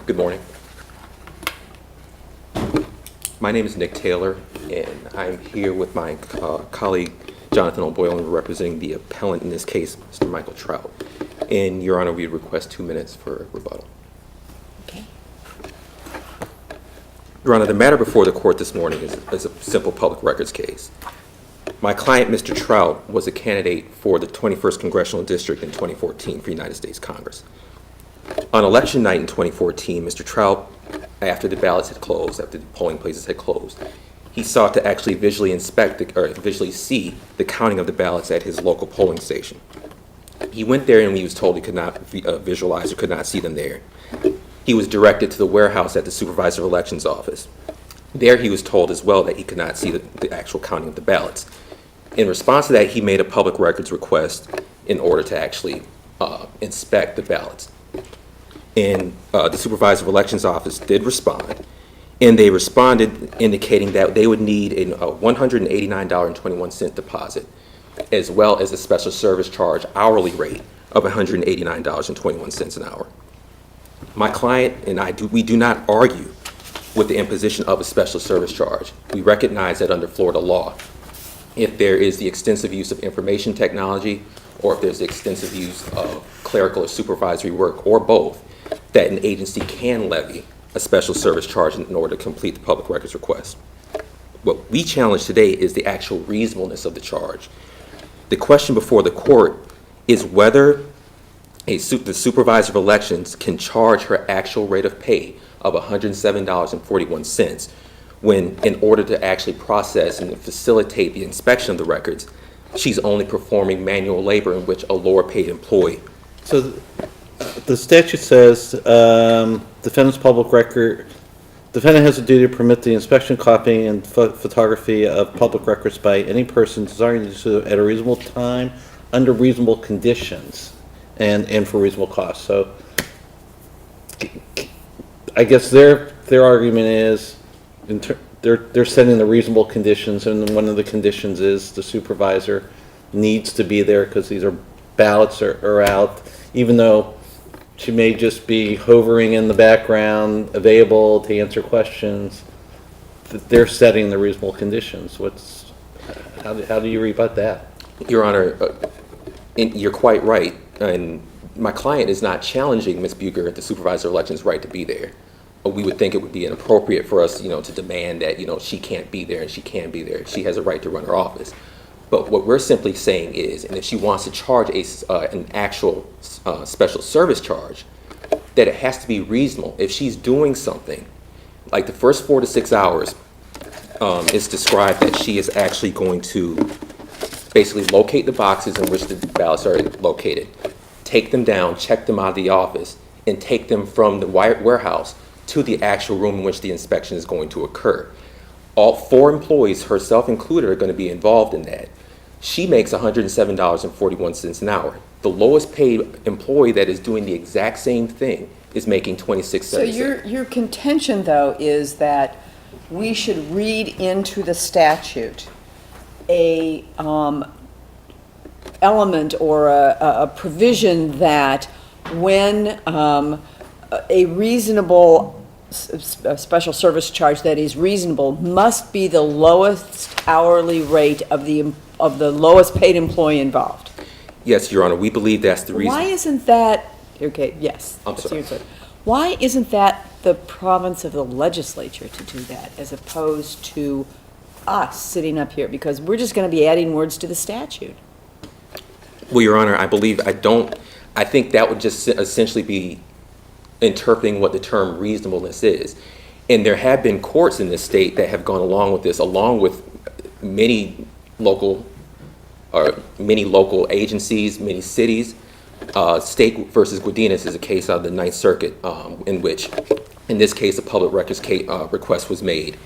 Good morning. My name is Nick Taylor, and I'm here with my colleague Jonathan O'Boylan, representing the appellant in this case, Mr. Michael Trout. And Your Honor, we request 2 minutes for rebuttal. Okay. Your Honor, the matter before the court this morning is a simple public records case. My client, Mr. Trout, was a candidate for the 21st Congressional District in 2014 for United States Congress. On election night in 2014, Mr. Trout, after the ballots had closed, after the polling places had closed, he sought to actually visually visually see the counting of the ballots at his local polling station. He went there and he was told he could not visualize or could not see them there. He was directed to the warehouse at the Supervisor of Elections office. There he was told as well that he could not see the actual counting of the ballots. In response to that, he made a public records request in order to actually inspect the ballots. And the Supervisor of Elections office did respond, and they responded indicating that they would need a $189.21 deposit, as well as a special service charge hourly rate of $189.21 an hour. My client and we do not argue with the imposition of a special service charge. We recognize that under Florida law, if there is the extensive use of information technology, or if there's the extensive use of clerical or supervisory work, or both, that an agency can levy a special service charge in order to complete the public records request. What we challenge today is the actual reasonableness of the charge. The question before the court is whether the Supervisor of Elections can charge her actual rate of pay of $107.41 when, in order to actually process and facilitate the inspection of the records, she's only performing manual labor in which a lower paid employee. So the statute says defendant has a duty to permit the inspection, copying, and photography of public records by any person desiring to do so at a reasonable time, under reasonable conditions, and for reasonable cost. So I guess their argument is they're setting the reasonable conditions, and one of the conditions is the supervisor needs to be there because these are ballots are out, even though she may just be hovering in the background, available to answer questions. They're setting the reasonable conditions. How do you rebut that? Your Honor, you're quite right, and my client is not challenging Ms. Bucher, the Supervisor of Elections' right to be there. We would think it would be inappropriate for us, to demand that, she can't be there and she can be there. She has a right to run her office. But what we're simply saying is, and if she wants to charge an actual special service charge, that it has to be reasonable. If she's doing something, like the first 4 to 6 hours, it's described that she is actually going to basically locate the boxes in which the ballots are located, take them down, check them out of the office, and take them from the warehouse to the actual room in which the inspection is going to occur. All 4 employees, herself included, are going to be involved in that. She makes $107.41 an hour. The lowest paid employee that is doing the exact same thing is making $26.77. So your contention, though, is that we should read into the statute a element or a provision that when a reasonable special service charge that is reasonable must be the lowest hourly rate of the lowest paid employee involved. Yes, Your Honor, we believe that's the reason. Why isn't that, okay, yes. I'm sorry. Why isn't that the province of the legislature to do that as opposed to us sitting up here? Because we're just going to be adding words to the statute. Well, Your Honor, I think that would just essentially be interpreting what the term reasonableness is. And there have been courts in this state that have gone along with this, along with many local agencies, many cities. State versus Guadinas is a case out of the Ninth Circuit in which, in this case, a public records request was made.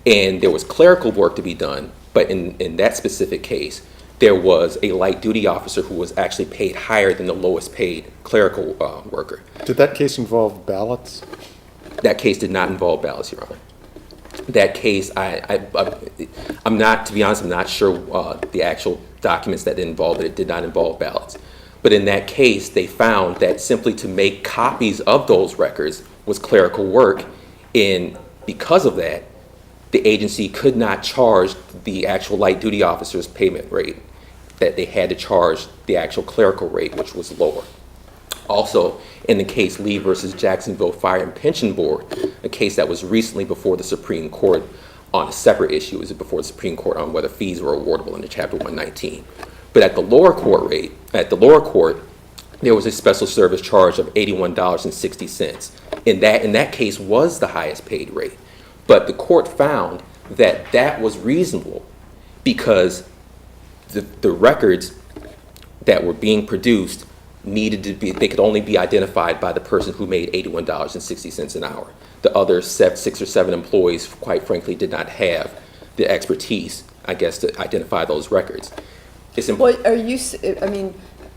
And there was clerical work to be done, but in that specific case, there was a light duty officer who was actually paid higher than the lowest paid clerical worker. Did that case involve ballots? That case did not involve ballots, Your Honor. That case, I'm not, to be honest, I'm not sure the actual documents that involved it. It did not involve ballots. But in that case, they found that simply to make copies of those records was clerical work, and because of that, the agency could not charge the actual light duty officer's payment rate, that they had to charge the actual clerical rate, which was lower. Also, in the case Lee versus Jacksonville Fire and Pension Board, a case that was recently before the Supreme Court on a separate issue, it was before the Supreme Court on whether fees were awardable under Chapter 119. But at the lower court, there was a special service charge of $81.60. In that case was the highest paid rate. But the court found that that was reasonable because the records that were being produced needed to be, they could only be identified by the person who made $81.60 an hour. The other 6 or 7 employees, quite frankly, did not have the expertise, I guess, to identify those records. It's Well,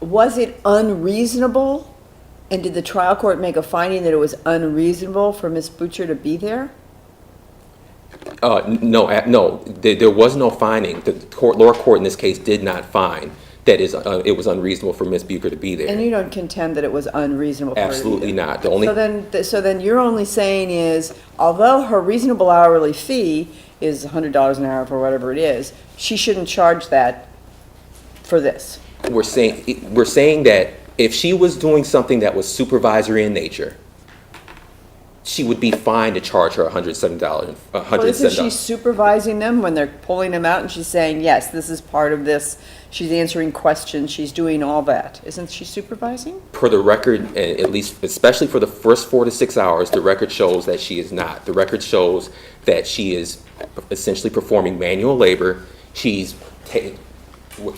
was it unreasonable? And did the trial court make a finding that it was unreasonable for Ms. Bucher to be there? No, there was no finding. The lower court in this case did not find that it was unreasonable for Ms. Bucher to be there. And you don't contend that it was unreasonable for her to be Absolutely there? not. The only So then you're only saying is, although her reasonable hourly fee is $100 an hour for whatever it is, she shouldn't charge that for this? we're saying that if she was doing something that was supervisory in nature, she would be fine to charge her $107. Well, isn't she supervising them when they're pulling them out and she's saying, yes, this is part of this? She's answering questions, she's doing all that. Isn't she supervising? Per the record, at least, especially for the first 4 to 6 hours, the record shows that she is not. The record shows that she is essentially performing manual labor.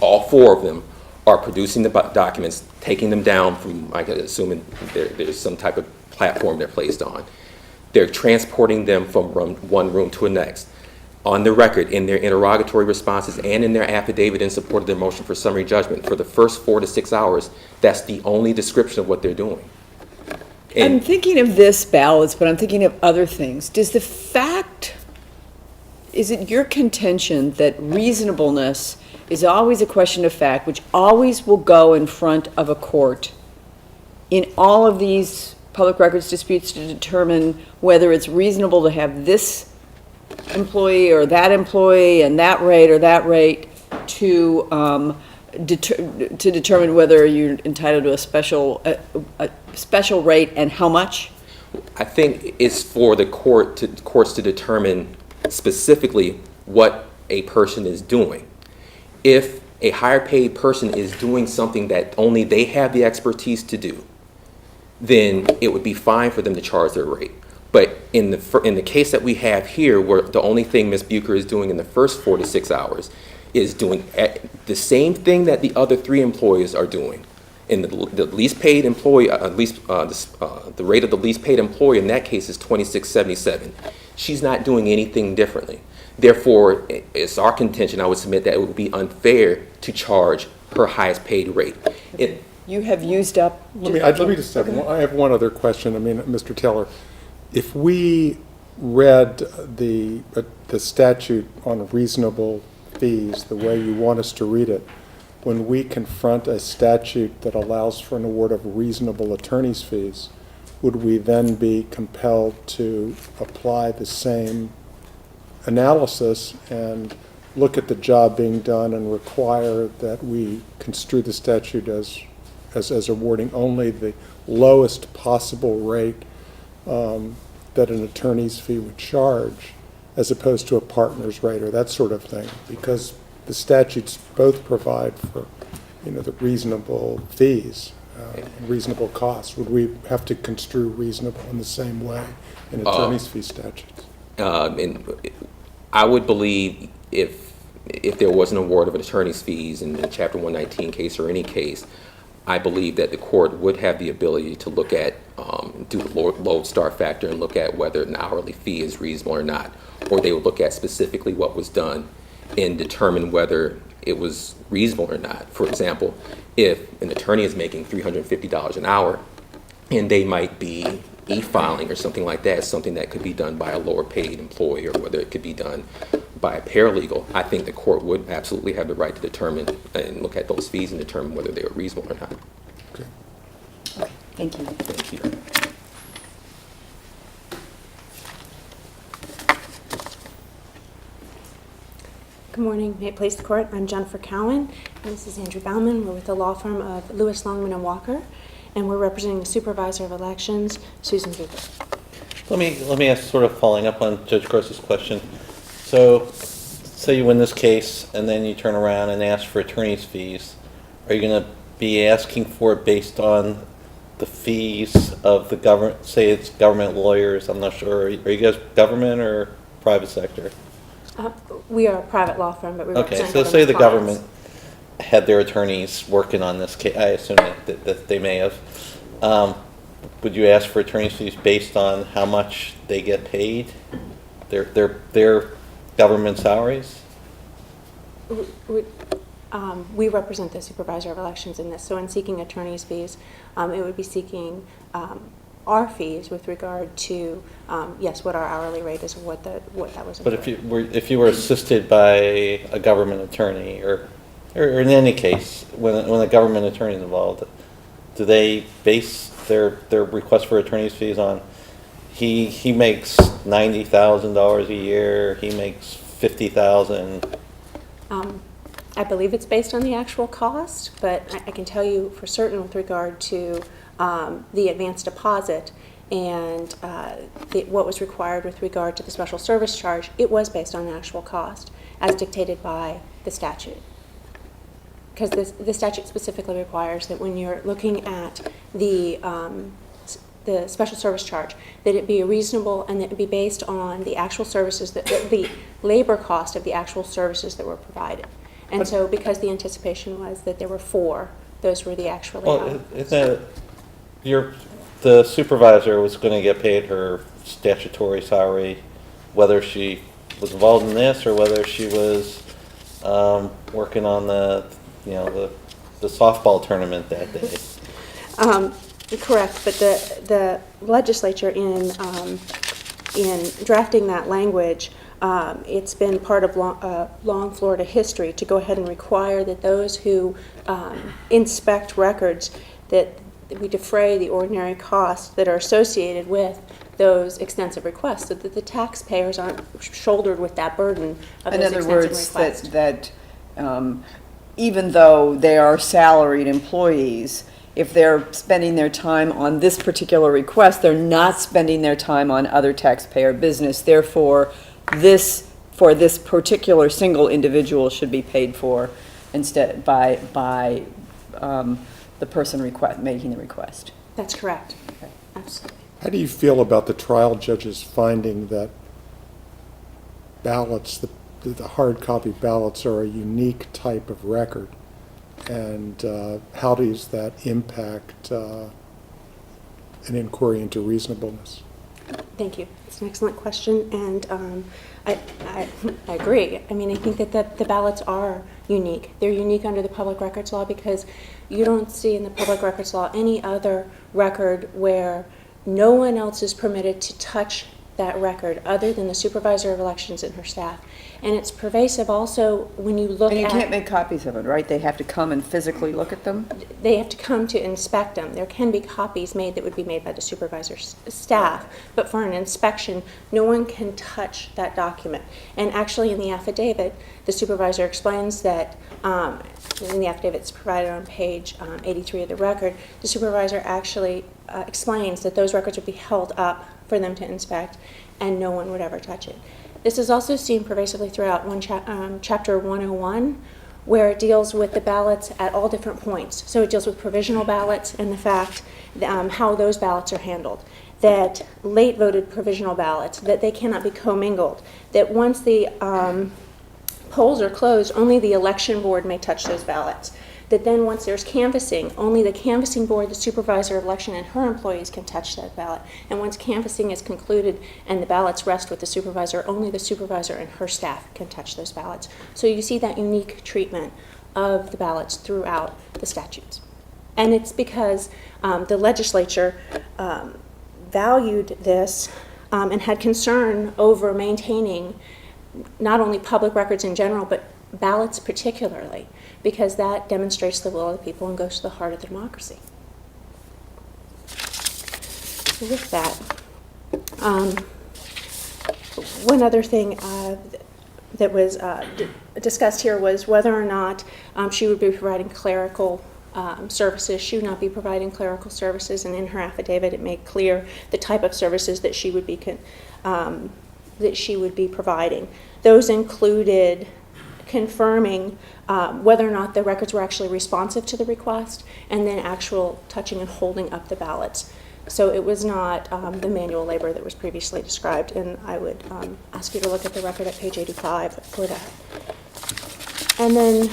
All 4 of them are producing the documents, taking them down from, I assume there's some type of platform they're placed on. They're transporting them from one room to the next. On the record, in their interrogatory responses and in their affidavit in support of their motion for summary judgment, for the first 4 to 6 hours, that's the only description of what they're doing. I'm thinking of this balance, but I'm thinking of other things. Is it your contention that reasonableness is always a question of fact, which always will go in front of a court in all of these public records disputes to determine whether it's reasonable to have this employee or that employee and that rate or that rate to determine whether you're entitled to a special rate and how much? I think it's for the courts to determine specifically what a person is doing. If a higher paid person is doing something that only they have the expertise to do, then it would be fine for them to charge their rate. But in the case that we have here, where the only thing Ms. Bucher is doing in the first 4 to 6 hours is doing the same thing that the other 3 employees are doing. And the least paid employee, the rate of the least paid employee in that case is $26.77. She's not doing anything differently. Therefore, it's our contention, I would submit, that it would be unfair to charge her highest paid rate. You have used up. Let me just have I have one other question. I mean, Mr. Taylor, if we read the statute on reasonable fees the way you want us to read it, when we confront a statute that allows for an award of reasonable attorney's fees, would we then be compelled to apply the same analysis and look at the job being done and require that we construe the statute as awarding only the lowest possible rate that an attorney's fee would charge, as opposed to a partner's rate or that sort of thing? Because the statutes both provide for, the reasonable fees, reasonable costs. Would we have to construe reasonable in the same way in attorney's fee statutes? And I would believe if there was an award of attorney's fees in the Chapter 119 case or any case, I believe that the court would have the ability to look at, do the lodestar factor and look at whether an hourly fee is reasonable or not. Or they would look at specifically what was done and determine whether it was reasonable or not. For example, if an attorney is making $350 an hour and they might be e-filing or something like that, something that could be done by a lower paid employee, or whether it could be done by a paralegal, I think the court would absolutely have the right to determine and look at those fees and determine whether they are reasonable or not. Okay. Thank you. Thank you. Good morning. May it please the court, I'm Jennifer Cowan, and this is Andrew Bauman. We're with the law firm of Lewis, Longman & Walker, and we're representing the Supervisor of Elections, Susan Bucher. Let me ask, sort of following up on Judge Gross's question. So, say you win this case, and then you turn around and ask for attorney's fees. Are you going to be asking for it based on the fees of the government? Say it's government lawyers. I'm not sure. Are you guys government or private sector? We are a private law firm, but we Okay, represent so say the clients. government had their attorneys working on this case. I assume that they may have. Would you ask for attorney's fees based on how much they get paid? Their government salaries? We represent the Supervisor of Elections in this, so in seeking attorney's fees, it would be seeking our fees with regard to, yes, what our hourly rate is, what that was. But if you were assisted by a government attorney, or in any case, when a government attorney is involved, do they base their request for attorney's fees on he makes $90,000 a year, he makes $50,000? I believe it's based on the actual cost, but I can tell you for certain with regard to the advance deposit and what was required with regard to the special service charge, it was based on the actual cost as dictated by the statute. Because the statute specifically requires that when you're looking at the special service charge, that it be reasonable and that it be based on the actual services, the labor cost of the actual services that were provided. And so because the anticipation was that there were 4, those were the actual. Well, the supervisor was going to get paid her statutory salary, whether she was involved in this or whether she was working on the softball tournament that day. Correct, but the legislature in drafting that language, it's been part of long Florida history to go ahead and require that those who inspect records, that we defray the ordinary costs that are associated with those extensive requests, so that the taxpayers aren't shouldered with that burden of those extensive requests. In other words, that even though they are salaried employees, if they're spending their time on this particular request, they're not spending their time on other taxpayer business. Therefore, for this particular single individual should be paid for instead by the person making the request. That's correct. Okay. Absolutely. How do you feel about the trial judge's finding that ballots, the hard copy ballots, are a unique type of record? And how does that impact an inquiry into reasonableness? Thank you. It's an excellent question, and I agree. I mean, I think that the ballots are unique. They're unique under the public records law because you don't see in the public records law any other record where no one else is permitted to touch that record other than the Supervisor of Elections and her staff. And it's pervasive also when you look at... And you can't make copies of it, right? They have to come and physically look at them? They have to come to inspect them. There can be copies made that would be made by the supervisor's staff, but for an inspection, no one can touch that document. And actually in the affidavit, the supervisor explains that, in the affidavit that's provided on page 83 of the record, the supervisor actually explains that those records would be held up for them to inspect and no one would ever touch it. This is also seen pervasively throughout Chapter 101, where it deals with the ballots at all different points. So it deals with provisional ballots and the fact how those ballots are handled, that late voted provisional ballots, that they cannot be commingled, that once the polls are closed, only the election board may touch those ballots, that then once there's canvassing, only the canvassing board, the supervisor of election, and her employees can touch that ballot. And once canvassing is concluded and the ballots rest with the supervisor, only the supervisor and her staff can touch those ballots. So you see that unique treatment of the ballots throughout the statutes. And it's because the legislature valued this and had concern over maintaining not only public records in general, but ballots particularly, because that demonstrates the will of the people and goes to the heart of the democracy. With that, one other thing, discussed here was whether or not she would be providing clerical services. She would not be providing clerical services, and in her affidavit, it made clear the type of services that she would be providing. Those included confirming whether or not the records were actually responsive to the request, and then actual touching and holding up the ballots. So it was not the manual labor that was previously described, and I would ask you to look at the record at page 85 for that. And then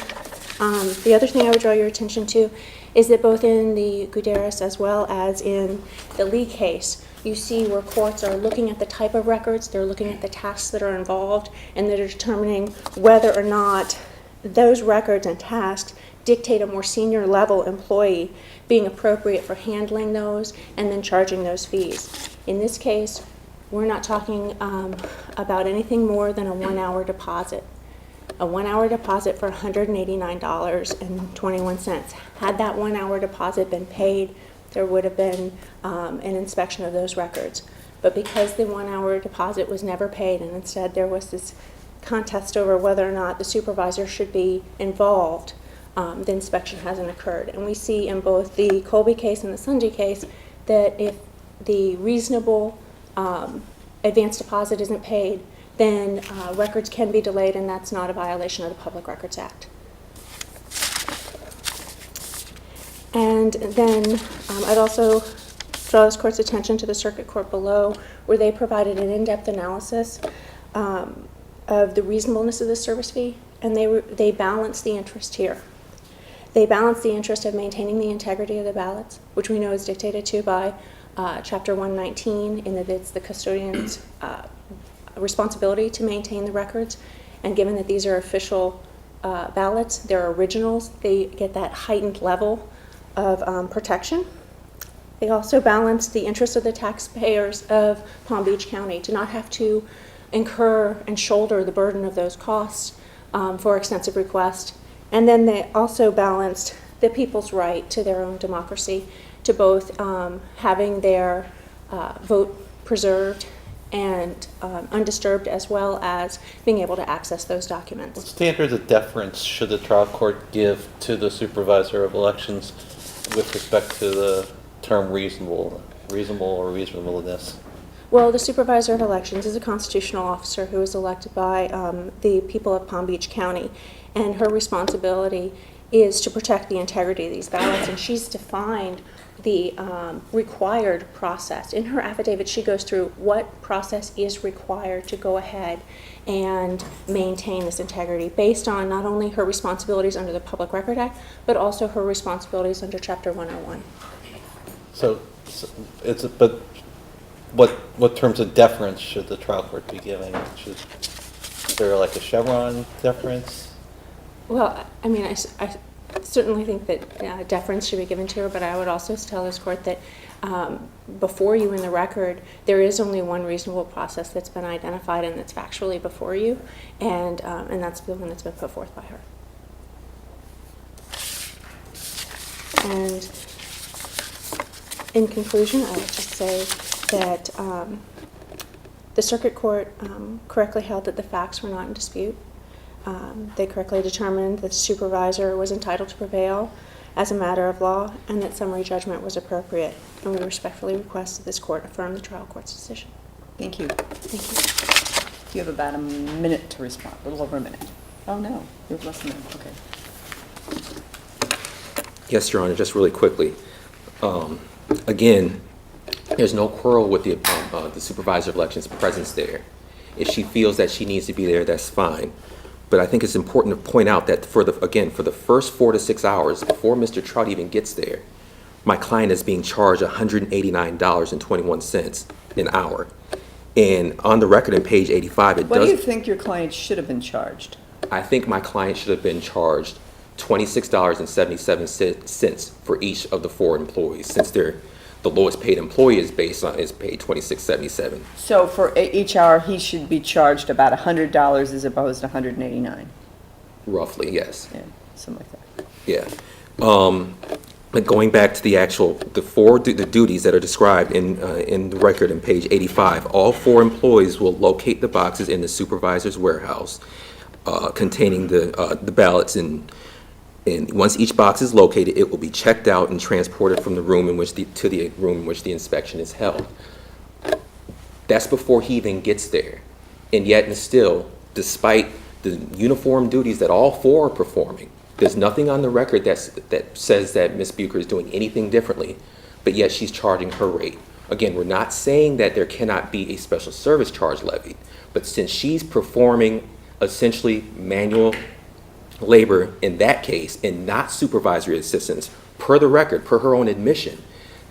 the other thing I would draw your attention to is that both in the Gutierrez as well as in the Lee case, you see where courts are looking at the type of records, they're looking at the tasks that are involved, and they're determining whether or not those records and tasks dictate a more senior level employee being appropriate for handling those and then charging those fees. In this case, we're not talking about anything more than a 1 hour deposit. A 1 hour deposit for $189.21. Had that 1 hour deposit been paid, there would have been an inspection of those records. But because the 1 hour deposit was never paid, and instead there was this contest over whether or not the supervisor should be involved, the inspection hasn't occurred. And we see in both the Colby case and the Sunji case that if the reasonable advance deposit isn't paid, then records can be delayed, and that's not a violation of the Public Records Act. And then I'd also draw this court's attention to the circuit court below, where they provided an in-depth analysis of the reasonableness of the service fee, and they balanced the interest here. They balanced the interest of maintaining the integrity of the ballots, which we know is dictated to by Chapter 119, in that it's the custodian's responsibility to maintain the records, and given that these are official ballots, they're originals, they get that heightened level of protection. They also balanced the interest of the taxpayers of Palm Beach County to not have to incur and shoulder the burden of those costs for extensive requests. And then they also balanced the people's right to their own democracy, to both having their vote preserved and undisturbed, as well as being able to access those What documents. standards of deference should the trial court give to the supervisor of elections with respect to the term reasonable or reasonableness? Well, the supervisor of elections is a constitutional officer who is elected by the people of Palm Beach County, and her responsibility is to protect the integrity of these ballots, and she's defined the required process. In her affidavit, she goes through what process is required to go ahead and maintain this integrity based on not only her responsibilities under the Public Record Act, but also her responsibilities under Chapter 101. But what terms of deference should the trial court be giving? Is there like a Chevron deference? Well, I mean, I certainly think that deference should be given to her, but I would also tell this court that before you in the record, there is only one reasonable process that's been identified and that's factually before you, and that's the one that's been put forth by her. And in conclusion, I would just say that the circuit court correctly held that the facts were not in dispute. They correctly determined that the supervisor was entitled to prevail as a matter of law, and that summary judgment was appropriate. And we respectfully request that this court affirm the trial court's decision. Thank you. Thank you. You have about a minute to respond, a little over a minute. Oh, no, you have less than a minute, okay. Yes, Your Honor, just really quickly. Again, there's no quarrel with the supervisor of elections' presence there. If she feels that she needs to be there, that's fine. But I think it's important to point out that for the first 4 to 6 hours before Mr. Trout even gets there, my client is being charged $189.21 an hour. And on the record in page 85, it does. What do you think your client should have been charged? I think my client should have been charged $26.77 for each of the 4 employees, since the lowest paid employee is paid $26.77. So for each hour, he should be charged about $100 as opposed to $189. Roughly, yes. Yeah, something like that. Yeah. But going back to the duties that are described in the record in page 85, all 4 employees will locate the boxes in the supervisor's warehouse. containing the ballots, and once each box is located, it will be checked out and transported from the room in which to the room in which the inspection is held. That's before he even gets there. And yet and still, despite the uniform duties that all four are performing, there's nothing on the record that says that Ms. Bucher is doing anything differently, but yet she's charging her rate. Again, we're not saying that there cannot be a special service charge levied, but since she's performing essentially manual labor in that case and not supervisory assistance, per the record, per her own admission,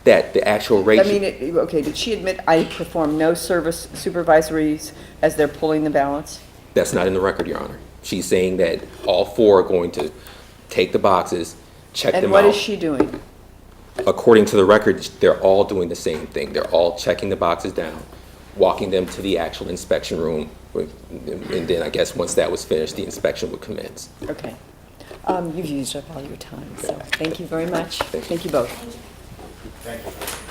that the actual rate. I mean, okay, did she admit, I perform no service supervisories as they're pulling the ballots? That's not in the record, Your Honor. She's saying that all four are going to take the boxes, check them out. And what is she doing? According to the record, they're all doing the same thing. They're all checking the boxes down, walking them to the actual inspection room, and then I guess once that was finished, the inspection would commence. Okay. You've used up all your time, so thank you very much. Thank you both. Thank you.